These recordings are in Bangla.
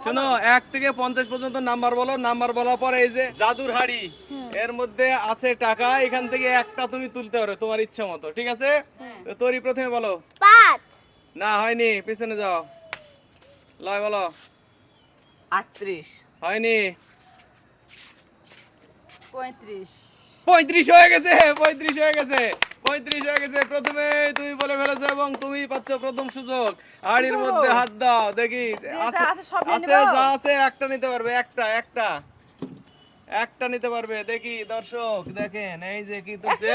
শোনো 1 থেকে 50 পর্যন্ত নাম্বার বলো, নাম্বার বলার পর এই যে জাদুর হাড়ি এর মধ্যে আছে টাকা, এখান থেকে একটা তুমি তুলতে পারো তোমার ইচ্ছা মতো, ঠিক আছে? তো তোরই প্রথমে বলো। 5 না হয়নি, পিছনে যাও। লয় বলো। 38 হয়নি। 35 35 হয়ে গেছে, 35 হয়ে গেছে, 35 হয়ে গেছে। প্রথমে তুমি বলে ফেলেছো এবং তুমি পাচ্ছ প্রথম সুযোগ। হাড়ির মধ্যে হাত দাও, দেখি আছে আছে যা আছে একটা নিতে পারবে, একটা একটা নিতে পারবে। দেখি দর্শক দেখেন এই যে কি তুলছে।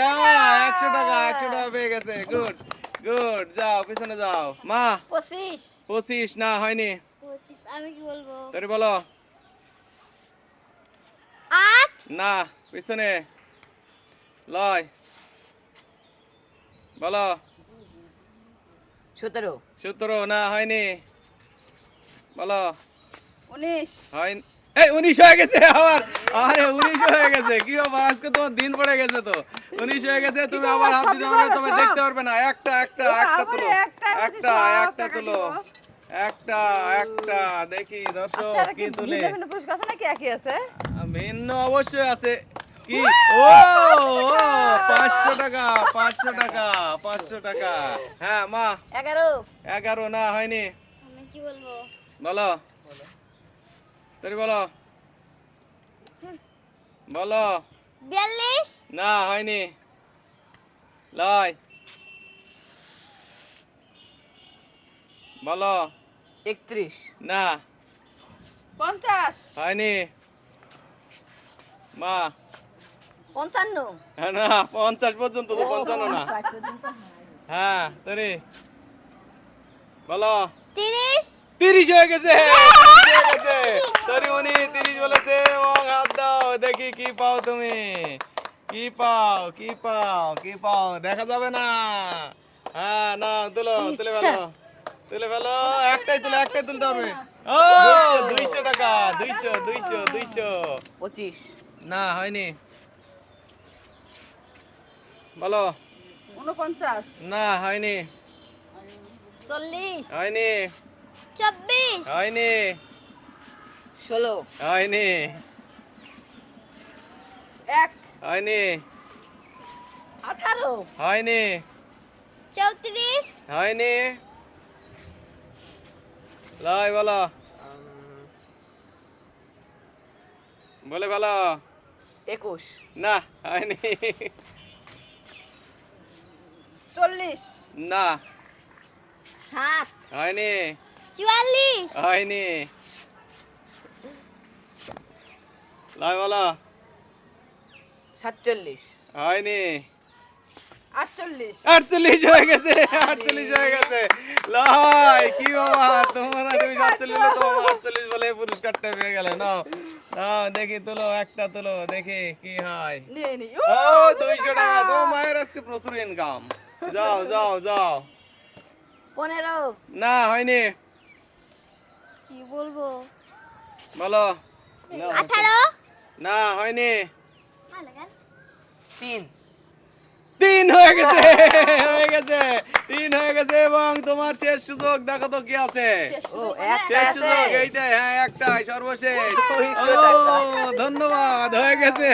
100 টাকা, 100 টাকা পেয়ে গেছে। গুড গুড, যাও পিছনে যাও। মা 25 25 না হয়নি। 25 আমি কি বলবো? তোরে বলো। 8 না, পিছনে লয় বলো। 17 17 না হয়নি বলো। 19 হয়নি। এই 19 হয়ে গেছে আবার। আরে 19 হয়ে গেছে, কি ব্যাপার, আজকে তোমার দিন পড়ে গেছে তো। 19 হয়ে গেছে, তুমি আবার হাত দিতে পারবে, তবে দেখতে পারবে না। একটা তুলো, একটা তুলো, একটা দেখি দর্শক কি তুলে। পুরস্কার আছে নাকি একই আছে? ভিন্ন অবশ্যই আছে। কি? ও 500 টাকা, 500 টাকা, 500 টাকা। হ্যাঁ মা 11 না হয়নি আমি কি বলবো? বলো। তোর বলো বলো। 42 না হয়নি লয় বলো। 31 না 50 হয়নি মা। 55 না 50 পর্যন্ত তো, 55 না। হ্যাঁ তোরে বলো। 30 30 হয়ে গেছে, 30 হয়ে গেছে। তোরে উনি 30 বলেছে এবং হাত দাও, দেখি কি পাও তুমি। কি পাও, কি পাও, কি পাও দেখা যাবে না। হ্যাঁ না তুলে ফেলো, তুলে ফেলো। একটাই তুলতে হবে। ও 200 টাকা, 200 25 না হয়নি বলো। 49 না হয়নি 40 হয়নি 24 হয়নি 16 হয়নি 1 হয়নি 18 হয়নি 34 হয়নি লয় বলো, বলে বলো। 21 না হয়নি 40 না 7 হয়নি 44 হয়নি লয় বলো। 47 হয়নি 48 48 হয়ে গেছে, 48 হয়ে গেছে। লয় কি বাবা, তোমরা তুমি 47 হলো, তো 48 বলে পুরস্কারটা পেয়ে গেলে। নাও নাও দেখি, তুলো একটা, তুলো দেখি কি হয়। নিয়ে নি ও 200 টাকা, তোমার মায়ের আজকে প্রচুর ইনকাম। যাও যাও যাও। 15 না হয়নি কি বলবো? বলো। 18 না হয়নি 3 3 হয়ে গেছে, হয়ে গেছে 3 হয়ে গেছে। এবং তোমার শেষ সুযোগ, দেখো তো কি আছে। ও শেষ একটা সুযোগ আছে এইটাই, হ্যাঁ একটাই সর্বশেষ। 200 টাকা। ও ধন্যবাদ, হয়ে গেছে।